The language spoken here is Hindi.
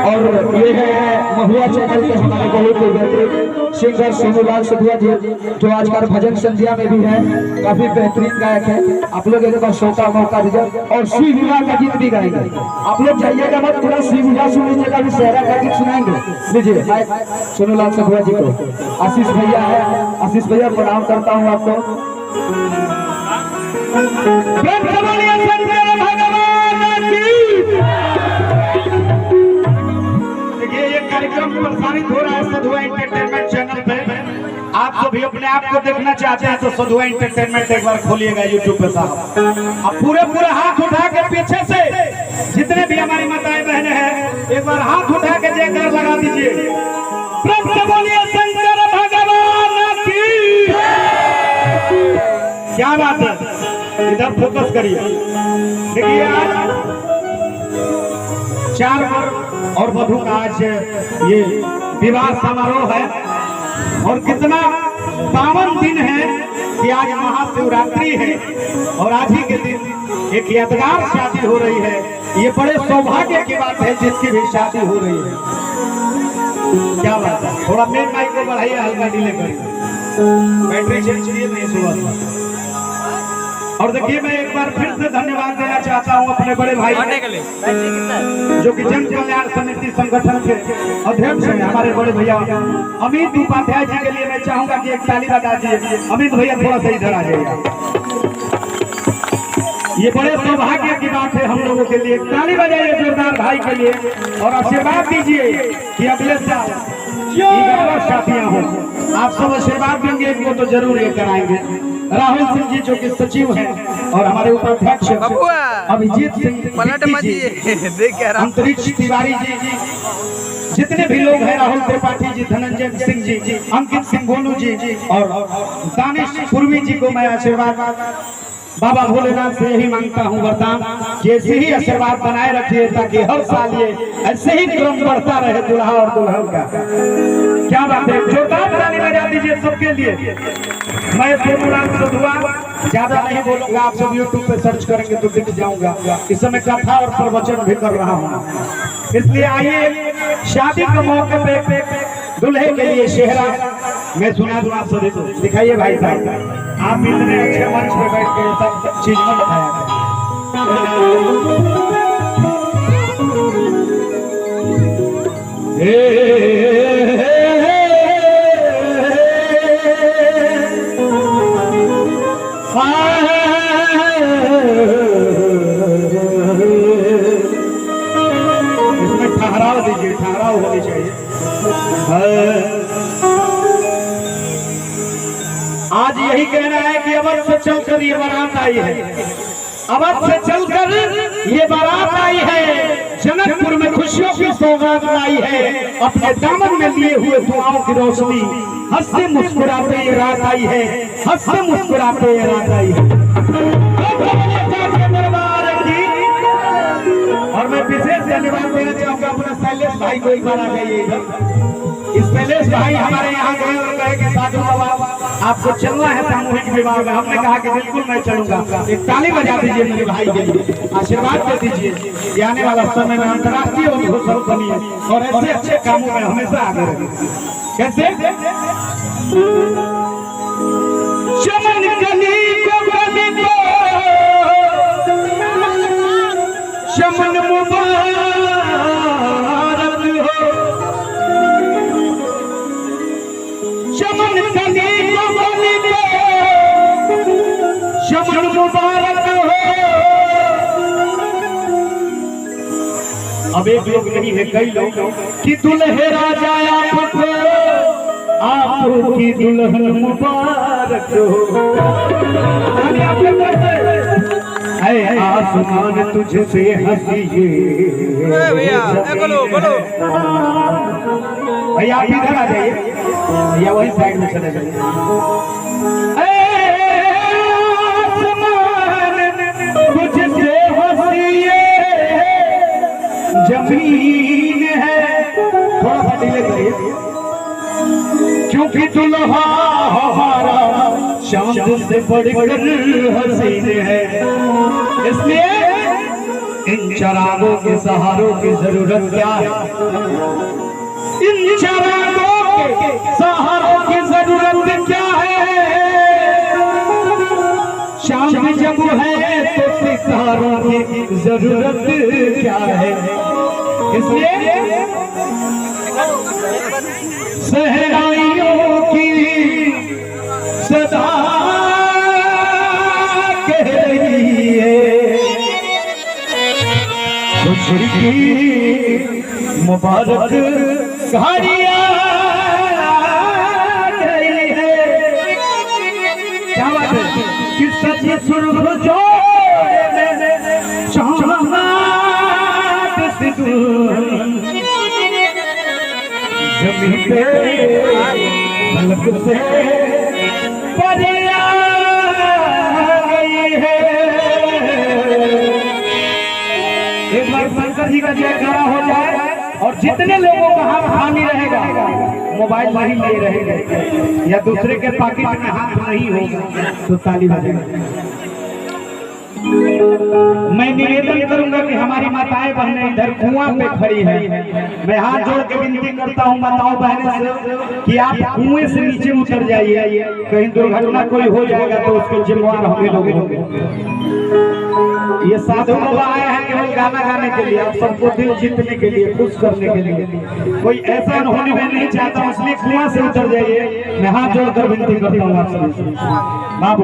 और ये है महुआ चैनल के हमारे बहुत बेहतरीन सिंगर सोनूलाल सधुआ जी, जो आजकल भजन संध्या में भी है, काफी बेहतरीन गायक है। आप लोग एक बार शो का मौका दीजिए और श्री विवाह का गीत भी गाएंगे। आप लोग जाइएगा मत, पूरा श्री विवाह सुन लीजिएगा, अभी सहरा का गीत सुनाएंगे। लीजिए सोनूलाल सधुआ जी को। आशीष भैया है, आशीष भैया प्रणाम करता हूँ आपको। कार्यक्रम प्रसारित हो रहा है सधुआ एंटरटेनमेंट चैनल पे। आप जो भी अपने आप को देखना चाहते हैं तो सधुआ एंटरटेनमेंट एक बार खोलिएगा यूट्यूब पे साहब। अब पूरे हाथ उठा के पीछे से जितने भी हमारी माताएं बहनें हैं एक बार हाथ उठा के जयकार लगा दीजिए। प्रेम से बोलिए शंकर भगवान की। क्या बात है, इधर फोकस करिए। देखिए आज 4 वर और वधू का आज ये विवाह समारोह है और कितना पावन दिन है कि आज महाशिवरात्रि है और आज ही के दिन एक यादगार शादी हो रही है। ये बड़े सौभाग्य की बात है जिसकी भी शादी हो रही है। क्या बात है, थोड़ा मेन माइक को बढ़ाइए, हल्का डिले करिए, बैटरी चेंज किए नहीं सुबह। और देखिए मैं एक बार फिर से धन्यवाद देना चाहता हूं अपने बड़े भाई जो कि जन कल्याण समिति संगठन के अध्यक्ष हैं, हमारे बड़े भैया अमित उपाध्याय जी के लिए मैं चाहूंगा कि एक ताली बजा दीजिए। अमित भैया थोड़ा सा इधर आ जाइएगा। ये बड़े सौभाग्य की बात है हम लोगों के लिए। ताली बजाइए जोरदार भाई के लिए और आशीर्वाद दीजिए कि अगले साल शादियां हो। आप सब आशीर्वाद देंगे इनको तो जरूर ये कराएंगे। राहुल सिंह जी जो कि सचिव हैं और हमारे उपाध्यक्ष अभिजीत सिंह, अंतरिक्ष तिवारी जी, जितने भी लोग हैं, राहुल त्रिपाठी जी, धनंजय सिंह जी, अंकित सिंह गोलू जी और दानिश पूर्वी जी को मैं आशीर्वाद बाबा भोलेनाथ से यही मांगता हूँ वरदान कि ऐसे ही आशीर्वाद बनाए रखिए ताकि हर साल ये ऐसे ही क्रम बढ़ता रहे दुल्हा और दुल्हन का। क्या बात है, जोरदार ताली बजा दीजिए सबके लिए। मैं सोनूलाल सधुआ ज्यादा नहीं बोलूंगा, आप सब यूट्यूब पे सर्च करेंगे तो दिख जाऊंगा। इस समय कथा और प्रवचन भी कर रहा हूँ, इसलिए आइए शादी के मौके पे दुल्हे के लिए शेहरा मैं सुना दूं आप सभी को। दिखाइए भाई साहब, आप इतने अच्छे मंच पे बैठ के सब चीज में बताया। इसमें ठहराव दीजिए, ठहराव होनी चाहिए। आज यही कहना है कि अवध से चलकर ये बारात आई है, अवध से चलकर ये बारात आई है, जनकपुर में खुशियों की सौगात लाई है। अपने दामन में लिए हुए दुआओं की रोशनी, हंसते मुस्कुराते ये रात आई है, हंसते मुस्कुराते ये रात आई है। और मैं विशेष धन्यवाद देना चाहूंगा अपने शैलेश भाई को। एक बार आ जाइए इधर। इस शैलेश भाई हमारे यहाँ गए और कहे कि साधु बाबा आपको चलना है सामूहिक विवाह में। हमने कहा कि बिल्कुल मैं चलूंगा। एक ताली बजा दीजिए मेरे भाई के लिए, आशीर्वाद दे दीजिए कि आने वाला समय में अंतर्राष्ट्रीय उद्घोषक बनिए और ऐसे अच्छे कामों में हमेशा आगे रहे। कैसे चमन कली को चमन मुबारक हो, चमन कली को चमन मुबारक हो। अब एक लोग नहीं है, कई लोग कि दुल्हे राजा आपकी दुल्हन मुबारक हो। आसमान तुझसे हंसिए भैया, आप इधर आ जाइए या वही साइड में चले जाइए। तुझसे हंसिए जमीन है, थोड़ा सा डिले करिए, क्योंकि दुल्हा हमारा चांद से बढ़कर हसीन है। इसलिए इन चरागों के सहारों की जरूरत क्या है? इन चरागों के सहारों की जरूरत क्या है? शाम जब है तो सितारों की जरूरत क्या है? इसलिए सहराइयों की सदा कह रही है, खुशी की मुबारक घड़ियां गई है। क्या बात है कि सच्ची सुर्ख जोड़े में चाहत से जमीन पे फलक से परिया गई है। एक बार शंकर जी का जयकारा हो जाए और जितने लोगों का हाथ खाली रहेगा, मोबाइल नहीं ले रहेंगे या दूसरे के पॉकेट में हाथ नहीं होगा तो ताली बजेगा। मैं निवेदन करूंगा कि हमारी माताएं बहनें इधर कुआं पे खड़ी हैं, मैं हाथ जोड़ के विनती करता हूं माताओं बहनों से कि आप कुएं से नीचे उतर जाइए, कहीं दुर्घटना कोई हो जाएगा तो उसके जिम्मेवार हम ही लोग होंगे। ये साधु बाबा आए हैं केवल गाना गाने के लिए, आप सबको दिल जीतने के लिए, खुश करने के लिए। कोई ऐसा होने में नहीं चाहता, इसलिए कुआं से उतर जाइए। मैं हाथ जोड़कर विनती करता हूँ आप सबसे। बाबू